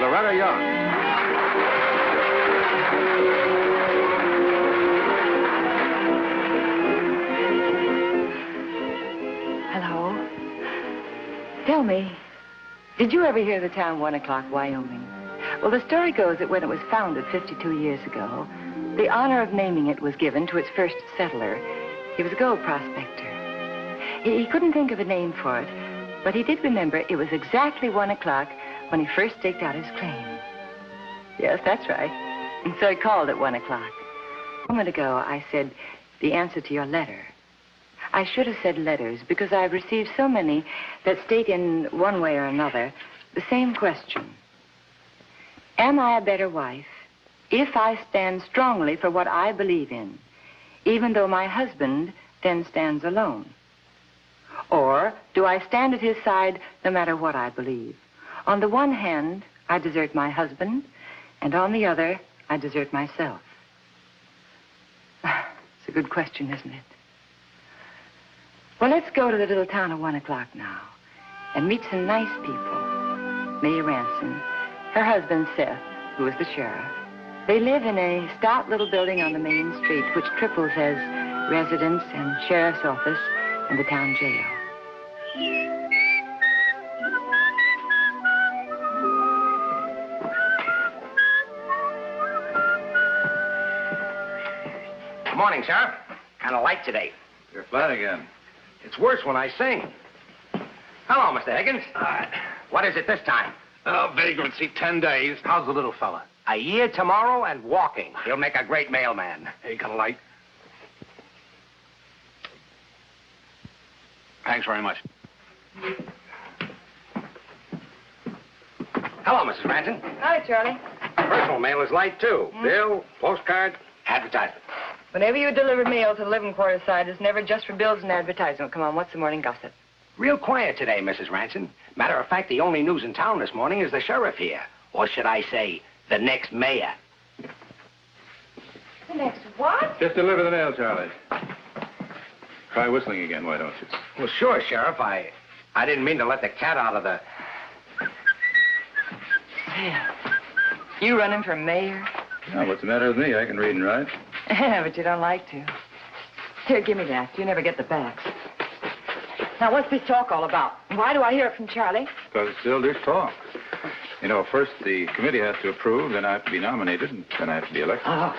Loretta Young. Hello. Tell me, did you ever hear the town 1 o'clock, Wyoming? Well, the story goes that when it was founded 52 years ago, the honor of naming it was given to its first settler. He was a gold prospector. He couldn't think of a name for it, but he did remember it was exactly 1 o'clock when he first staked out his claim. Yes, that's right. And so he called it 1 o'clock. A moment ago, I said the answer to your letter. I should have said letters because I've received so many that state in one way or another the same question. Am I a better wife if I stand strongly for what I believe in, even though my husband then stands alone? Or do I stand at his side no matter what I believe? On the one hand, I desert my husband, and on the other, I desert myself. It's a good question, isn't it? Well, let's go to the little town of 1 o'clock now and meet some nice people. May Ransom, her husband Seth, who is the sheriff. They live in a stout little building on the main street, which triples as residence and sheriff's office and the town jail. Good morning, Sheriff. Kind of light today. You're flat again. It's worse when I sing. Hello, Mr. Higgins. What is it this time? Oh, vagrancy, 10 days. How's the little fella? A year tomorrow and walking. He'll make a great mailman. Hey, got a light? Thanks very much. Hello, Mrs. Ranson. Hi, Charlie. Personal mail is light, too. Bill, postcard, advertisement. Whenever you deliver mail to the living quarters side, it's never just for bills and advertisement. Come on, what's the morning gossip? Real quiet today, Mrs. Ranson. Matter of fact, the only news in town this morning is the sheriff here. Or should I say, the next mayor. The next what? Just deliver the mail, Charlie. Try whistling again, why don't you? Well, sure, Sheriff. I didn't mean to let the cat out of the... Yeah. You running for mayor? Now, what's the matter with me? I can read and write. Yeah, but you don't like to. Here, give me that. You never get the backs. Now, what's this talk all about? Why do I hear it from Charlie? Because it's still just talk. You know, first the committee has to approve, then I have to be nominated, and then I have to be elected. Oh,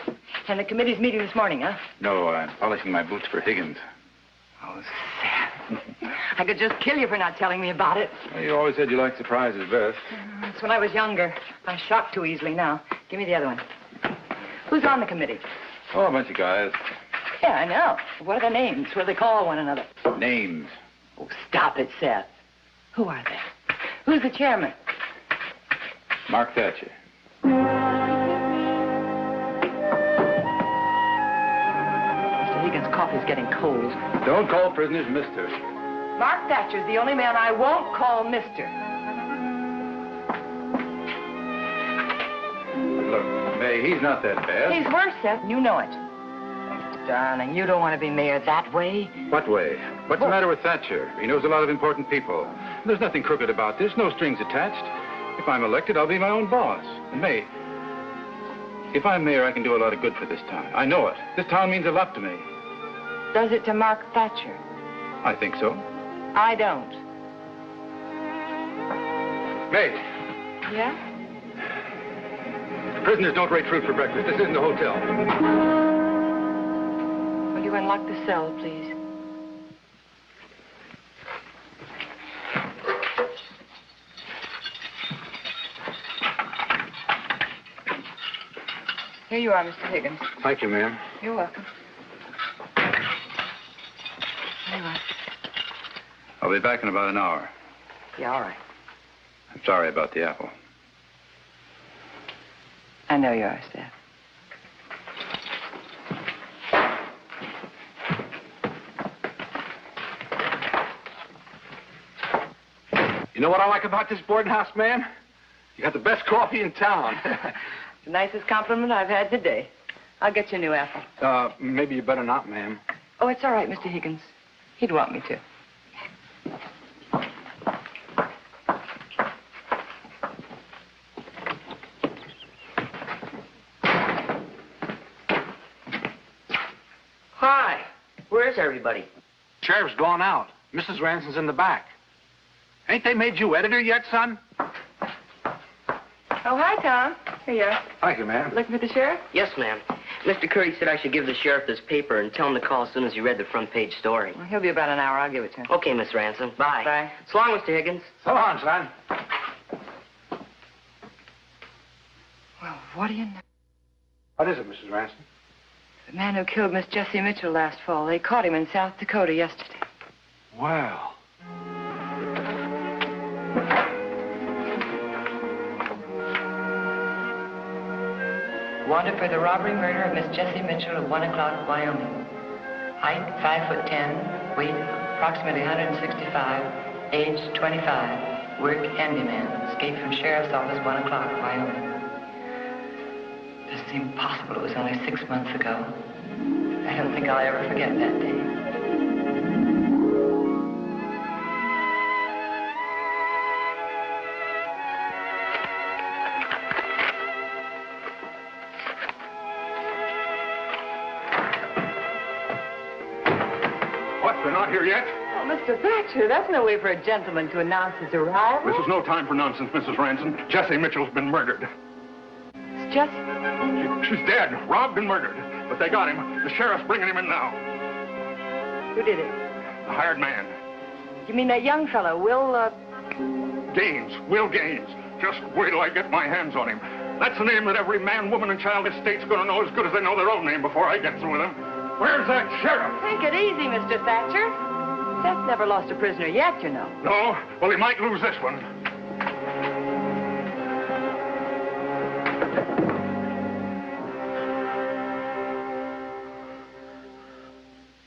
and the committee's meeting this morning, huh? No, I'm polishing my boots for Higgins. Oh, sad. I could just kill you for not telling me about it. Well, you always said you liked surprises best. That's when I was younger. I'm shocked too easily now. Give me the other one. Who's on the committee? Oh, a bunch of guys. Yeah, I know. What are their names? What do they call one another? Names. Oh, stop it, Seth. Who are they? Who's the chairman? Mark Thatcher. Mr. Higgins' coffee's getting cold. Don't call prisoners mister. Mark Thatcher's the only man I won't call mister. Look, May, he's not that bad. He's worse, Seth, and you know it. Darling, you don't want to be mayor that way. What way? What's the matter with Thatcher? He knows a lot of important people. There's nothing crooked about this, no strings attached. If I'm elected, I'll be my own boss. And May, if I'm mayor, I can do a lot of good for this town. I know it. This town means a lot to me. Does it to Mark Thatcher? I think so. I don't. May, Yeah? prisoners don't rate fruit for breakfast. This isn't a hotel. Will you unlock the cell, please? Here you are, Mr. Higgins. Thank you, ma'am. You're welcome. There you are. I'll be back in about an hour. Yeah, all right. I'm sorry about the apple. I know you are, Steph. You know what I like about this boarding house, ma'am? You got the best coffee in town. The nicest compliment I've had today. I'll get you a new apple. Maybe you better not, ma'am. Oh, it's all right, Mr. Higgins. He'd want me to. Hi. Where is everybody? Sheriff's gone out. Mrs. Ranson's in the back. Ain't they made you editor yet, son? Oh, hi, Tom. Here you are. Thank you, ma'am. Looking for the sheriff? Yes, ma'am. Mr. Curry said I should give the sheriff this paper and tell him to call as soon as he read the front page story. Well, he'll be about an hour. I'll give it to him. Okay, Miss Ransom. Bye. Bye. So long, Mr. Higgins. So long, son. Well, what do you know? What is it, Mrs. Ranson? The man who killed Miss Jessie Mitchell last fall. They caught him in South Dakota yesterday. Well. Wanted for the robbery murder of Miss Jessie Mitchell of 1 o'clock, Wyoming. Height, 5'10", weight, approximately 165, age, 25, work, handyman, escaped from sheriff's office, 1 o'clock, Wyoming. Doesn't seem possible it was only 6 months ago. I don't think I'll ever forget that day. They're not here yet? Oh, Mr. Thatcher, that's no way for a gentleman to announce his arrival. This is no time for nonsense, Mrs. Ranson. Jessie Mitchell's been murdered. It's Jessie? She's dead, robbed and murdered. But they got him. The sheriff's bringing him in now. Who did it? The hired man. You mean that young fellow, Will, Gaines. Will Gaines. Just wait till I get my hands on him. That's the name that every man, woman, and child in this state's gonna know as good as they know their own name before I get through with them. Where's that sheriff? Take it easy, Mr. Thatcher. Seth never lost a prisoner yet, you know. No? Well, he might lose this one.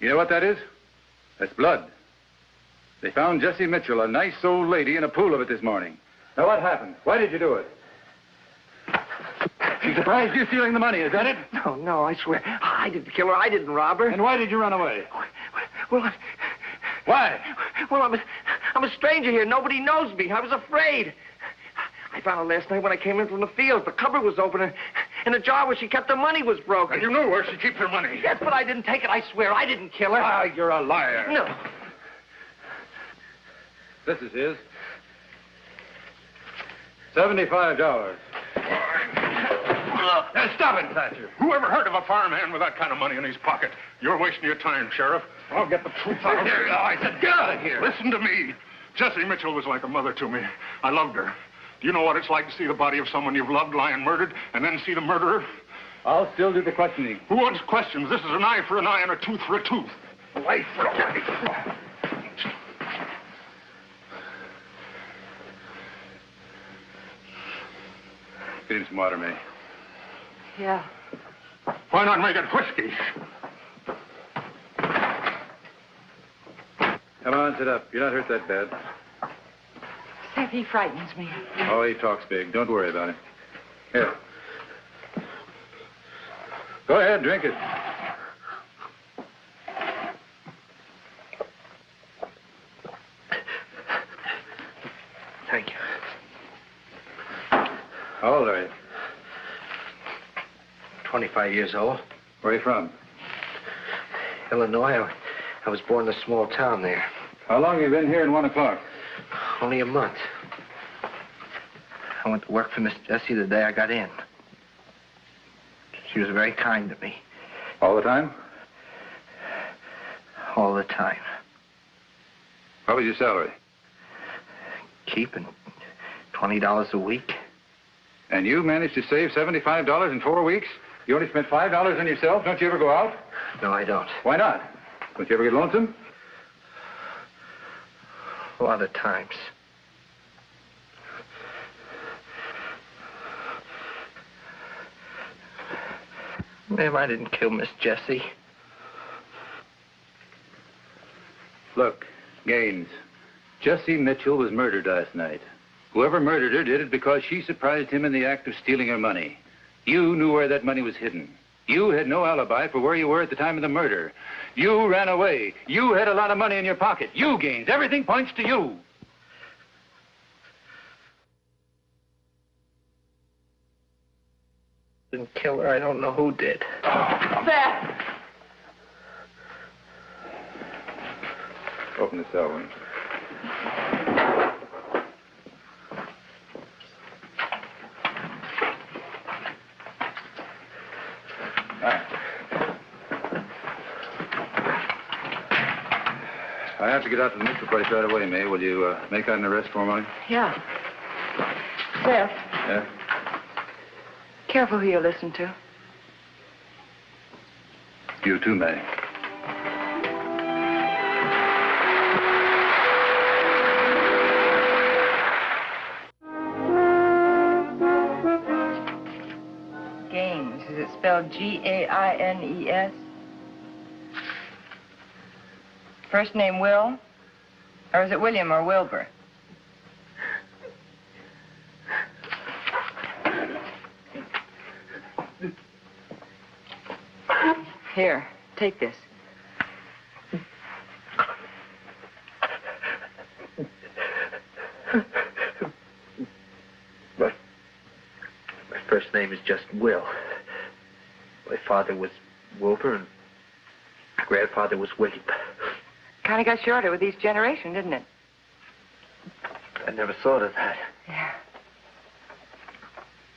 You know what that is? That's blood. They found Jessie Mitchell, a nice old lady, in a pool of it this morning. Now, what happened? Why did you do it? She's surprised you stealing the money, is that it? No, I swear. I didn't kill her. I didn't rob her. And why did you run away? Well, Why? Well, I'm a stranger here. Nobody knows me. I was afraid. I found her last night when I came in from the field. The cupboard was open, and the jar where she kept the money was broken. And you knew where she keeps her money. Yes, but I didn't take it. I swear. I didn't kill her. Ah, you're a liar. No. This is his. $75. Now, stop it, Thatcher. Whoever heard of a fireman with that kind of money in his pocket? You're wasting your time, Sheriff. I'll get the truth out. Here, I said, get out of here. Listen to me. Jessie Mitchell was like a mother to me. I loved her. Do you know what it's like to see the body of someone you've loved lying murdered and then see the murderer? I'll still do the questioning. Who wants questions? This is an eye for an eye and a tooth for a tooth. A life for a life. Get him some water, May. Yeah. Why not make it whiskey? Come on, sit up. You're not hurt that bad. Seth, he frightens me. Oh, he talks big. Don't worry about him. Here. Go ahead, drink it. Thank you. How old are you? 25 years old. Where are you from? Illinois. I was born in a small town there. How long have you been here in 1 o'clock? Only a month. I went to work for Miss Jessie the day I got in. She was very kind to me. All the time? All the time. What was your salary? Keeping $20 a week. And you managed to save $75 in 4 weeks? You only spent $5 on yourself? Don't you ever go out? No, I don't. Why not? Don't you ever get lonesome? A lot of times. Ma'am, I didn't kill Miss Jessie. Look, Gaines, Jessie Mitchell was murdered last night. Whoever murdered her did it because she surprised him in the act of stealing her money. You knew where that money was hidden. You had no alibi for where you were at the time of the murder. You ran away. You had a lot of money in your pocket. You, Gaines. Everything points to you. Didn't kill her. I don't know who did. Seth! Open the cell window. I have to get out to the neutral place right away, May. Will you make out an arrest for me? Yeah. Seth. Yeah? Careful who you listen to. You too, May. Gaines. Is it spelled Gaines? First name Will? Or is it William or Wilbur? Here, take this. My first name is just Will. My father was Wilbur, and my grandfather was William. Kind of got shorter with each generation, didn't it? I never thought of that. Yeah.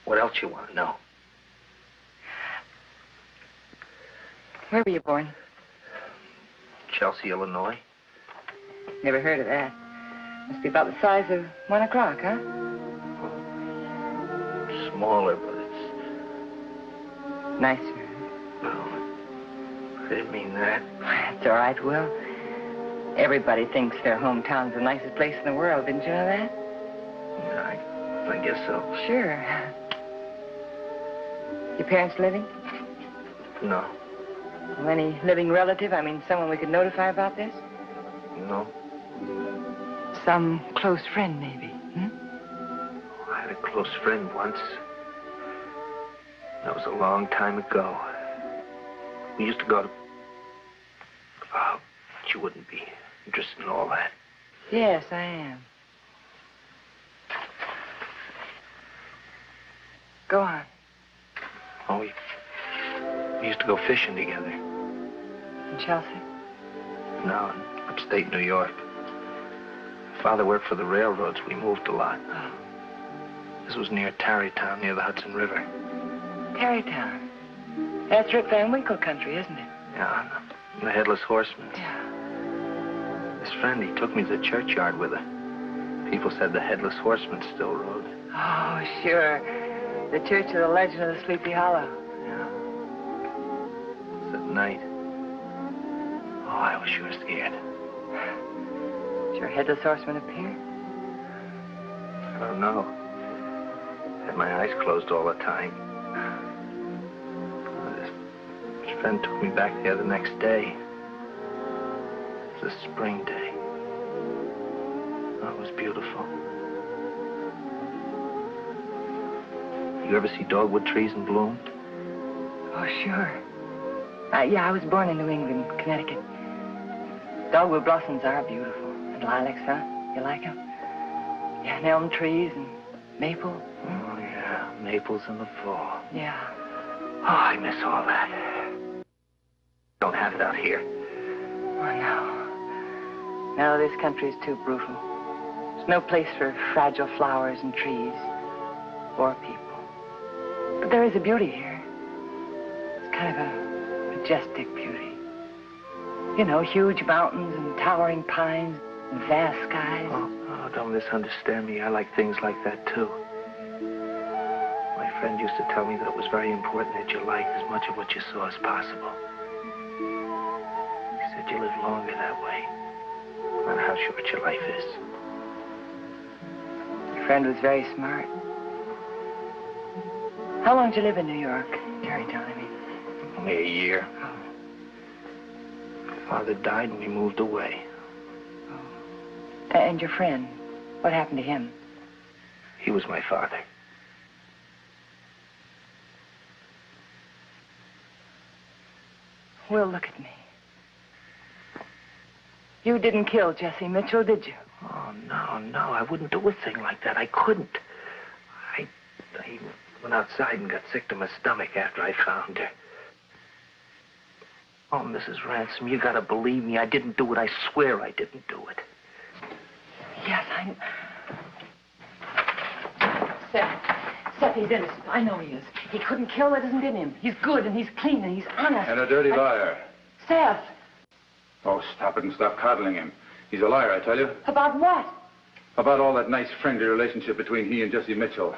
What else you want to know? Where were you born? Chelsea, Illinois. Never heard of that. Must be about the size of 1 o'clock, huh? Smaller, but it's... Nicer. Well, I didn't mean that. That's all right, Will. Everybody thinks their hometown's the nicest place in the world. Didn't you know that? I guess so. Sure. Your parents living? No. Well, any living relative? I mean, someone we could notify about this? No. Some close friend, maybe, hmm? I had a close friend once. That was a long time ago. We used to go to... Oh, but you wouldn't be interested in all that. Yes, I am. Go on. Oh, we used to go fishing together. In Chelsea? No, in upstate New York. Father worked for the railroads. We moved a lot. This was near Tarrytown, near the Hudson River. Tarrytown. That's Rip Van Winkle country, isn't it? Yeah, the Headless Horseman. Yeah. His friend, he took me to the churchyard with her. People said the Headless Horseman still rode. Oh, sure. The Church of the Legend of the Sleepy Hollow. Yeah. It was at night. Oh, I was sure scared. Did your Headless Horseman appear? I don't know. I had my eyes closed all the time. His friend took me back there the next day. It was a spring day. Oh, it was beautiful. You ever see dogwood trees in bloom? Oh, sure. Yeah, I was born in New England, Connecticut. Dogwood blossoms are beautiful. And lilacs, huh? You like them? Yeah, and elm trees and maple. Oh, yeah, maples in the fall. Yeah. Oh, I miss all that. Don't have it out here. Oh, no. No, this country's too brutal. There's no place for fragile flowers and trees. Or people. But there is a beauty here. It's kind of a majestic beauty. You know, huge mountains and towering pines and vast skies. Oh, don't misunderstand me. I like things like that, too. My friend used to tell me that it was very important that you liked as much of what you saw as possible. He said you live longer that way, no matter how short your life is. Your friend was very smart. How long did you live in New York? Tarrytown, I mean. Only a year. Oh. Father died and we moved away. Oh. And your friend? What happened to him? He was my father. Will, look at me. You didn't kill Jesse Mitchell, did you? Oh, no, I wouldn't do a thing like that. I couldn't. I went outside and got sick to my stomach after I found her. Oh, Mrs. Ransom, you gotta believe me. I didn't do it. I swear I didn't do it. Yes, Seth, he's innocent. I know he is. He couldn't kill what isn't in him. He's good, and he's clean, and he's honest. And a dirty liar. Seth. Oh, stop it and stop coddling him. He's a liar, I tell you. About what? About all that nice friendly relationship between he and Jesse Mitchell.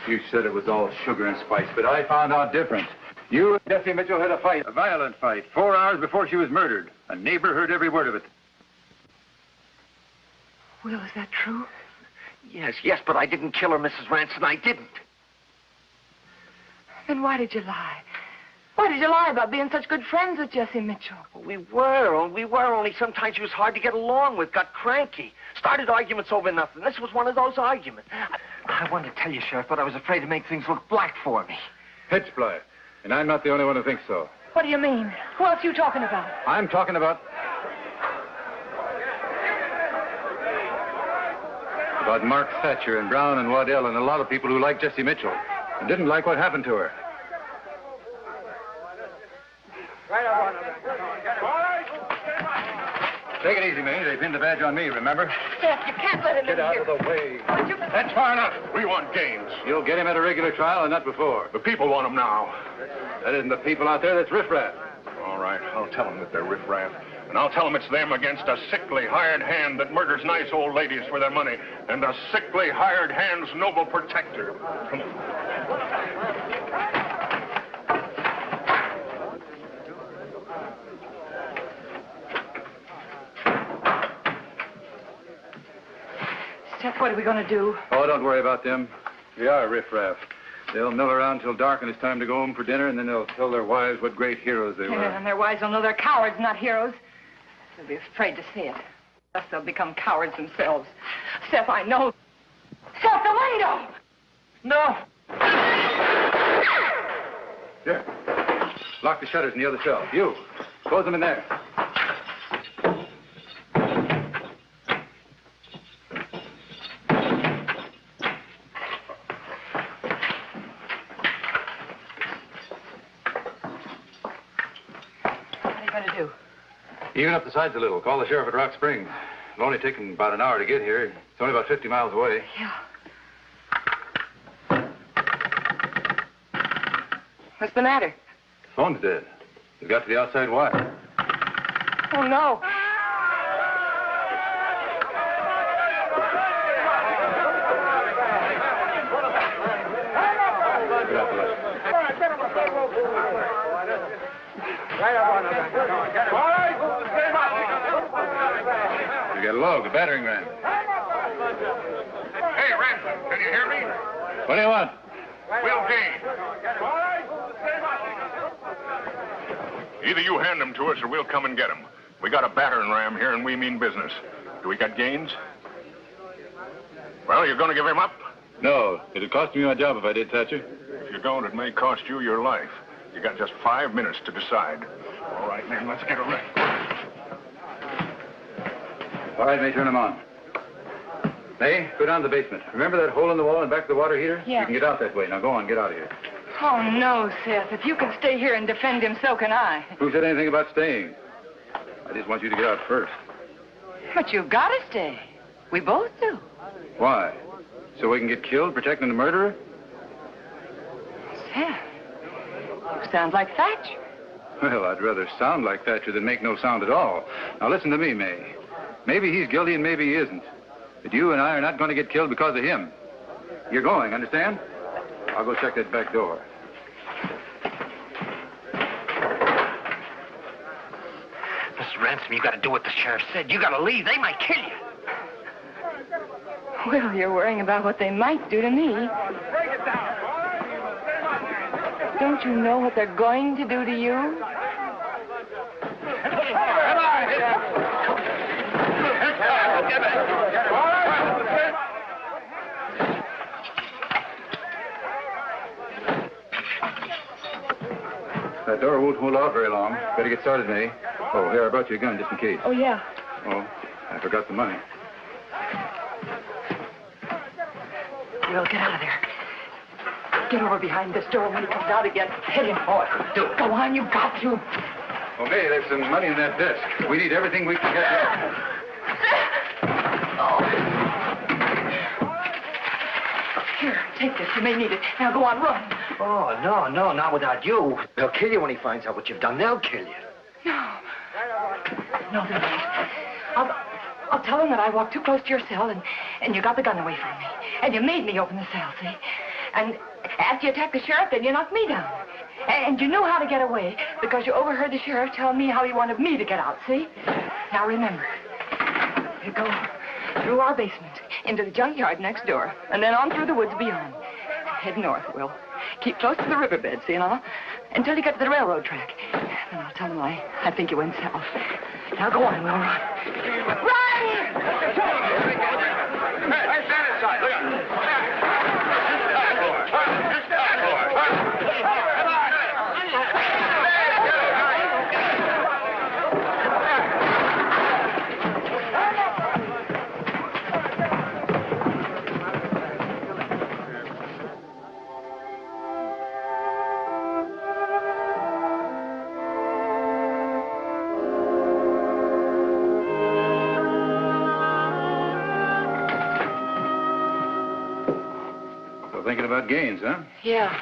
You said it was all sugar and spice, but I found out different. You and Jesse Mitchell had a fight, a violent fight, 4 hours before she was murdered. A neighbor heard every word of it. Will, is that true? Yes, but I didn't kill her, Mrs. Ransom. I didn't. Then why did you lie? Why did you lie about being such good friends with Jesse Mitchell? We were, only sometimes she was hard to get along with, got cranky. Started arguments over nothing. This was one of those arguments. I wanted to tell you, Sheriff, but I was afraid to make things look black for me. Pitch black. And I'm not the only one who thinks so. What do you mean? Who else are you talking about? I'm talking about Mark Thatcher and Brown and Waddell and a lot of people who like Jesse Mitchell and didn't like what happened to her. Take it easy, May. They pinned the badge on me, remember? Seth, you can't let him Get in out here. of the way. That's far enough. We want games. You'll get him at a regular trial and not before. The people want him now. That isn't the people out there, that's riffraff. All right, I'll tell them that they're riffraff. And I'll tell them it's them against a sickly hired hand that murders nice old ladies for their money and a sickly hired hand's noble protector. Come on. Seth, what are we going to do? Oh, don't worry about them. They are riffraff. They'll mill around till dark and it's time to go home for dinner, and then they'll tell their wives what great heroes they were. And their wives will know they're cowards, not heroes. They'll be afraid to say it. Thus they'll become cowards themselves. Seth, I know. Seth, the window! No. Here. Lock the shutters in the other cell. You. Close them in there. Even up the sides a little. Call the sheriff at Rock Springs. It'll only take him about an hour to get here. It's only about 50 miles away. Yeah. What's the matter? The phone's dead. It got to the outside wire. Oh, no. Get out the light. You got a log, a battering ram. Hey, Ransom, can you hear me? What do you want? Will Gaines. Either you hand them to us or we'll come and get them. We got a battering ram here and we mean business. Do we got Gaines? Well, you're going to give him up? No. It'd cost me my job if I did, Thatcher. If you don't, it may cost you your life. You got just 5 minutes to decide. All right, then, let's get a rest. All right, May, turn them on. May, go down to the basement. Remember that hole in the wall and back of the water heater? Yeah. You can get out that way. Now, go on, get out of here. Oh, no, Seth. If you can stay here and defend him, so can I. Who said anything about staying? I just want you to get out first. But you've got to stay. We both do. Why? So we can get killed protecting the murderer? Seth, you sound like Thatcher. Well, I'd rather sound like Thatcher than make no sound at all. Now, listen to me, May. Maybe he's guilty and maybe he isn't. But you and I are not going to get killed because of him. You're going, understand? I'll go check that back door. Mrs. Ransom, you got to do what the sheriff said. You got to leave. They might kill you. Well, you're worrying about what they might do to me. Don't you know what they're going to do to you? That door won't hold out very long. Better get started, May. Oh, here, I brought you a gun just in case. Oh, yeah. Oh, I forgot the money. Will, get out of there. Get over behind this door when he comes out again. Hit him for it. Do it. Go on, you've got to. Oh, May, there's some money in that desk. We need everything we can get. Here, take this. You may need it. Now go on, run. Oh, no, not without you. They'll kill you when he finds out what you've done. They'll kill you. No. No, they won't. I'll tell them that I walked too close to your cell and you got the gun away from me. And you made me open the cell, see? And after you attacked the sheriff, then you knocked me down. And you knew how to get away because you overheard the sheriff tell me how he wanted me to get out, see? Now remember, you go through our basement, into the junkyard next door, and then on through the woods beyond. Head north, Will. Keep close to the riverbed, see, until you get to the railroad track. Then I'll tell them I think you went south. Now go on, Will, run. Run! Hey, stand inside. Look out. Thinking about Gaines, huh? Yeah.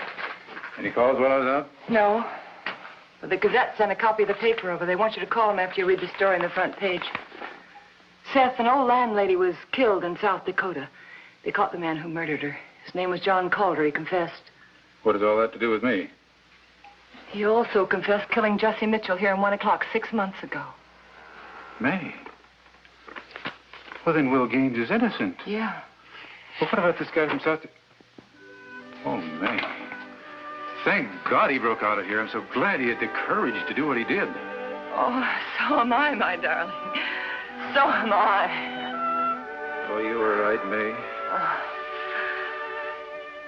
Any calls while I was out? No. But the Gazette sent a copy of the paper over. They want you to call them after you read the story on the front page. Seth, an old landlady was killed in South Dakota. They caught the man who murdered her. His name was John Calder. He confessed. What has all that to do with me? He also confessed killing Jesse Mitchell here in 1 o'clock 6 months ago. May? Well, then Will Gaines is innocent. Yeah. Well, what about this guy from South... Oh, May. Thank God he broke out of here. I'm so glad he had the courage to do what he did. Oh, so am I, my darling. So am I. Oh, you were right, May.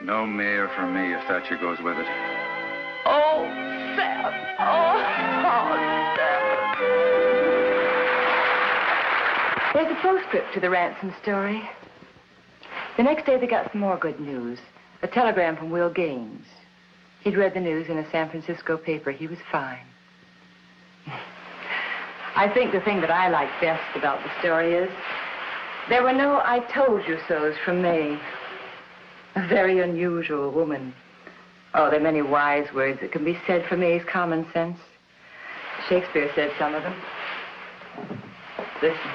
No mayor for me if Thatcher goes with it. Oh, Seth. Oh, Seth. There's a postscript to the ransom story. The next day, they got some more good news. A telegram from Will Gaines. He'd read the news in a San Francisco paper. He was fine. I think the thing that I like best about the story is there were no I told you so's from May. A very unusual woman. Oh, there are many wise words that can be said for May's common sense. Shakespeare said some of them. Listen.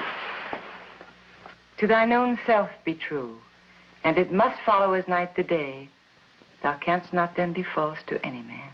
To thine own self be true. And it must follow as night the day. Thou canst not then be false to any man.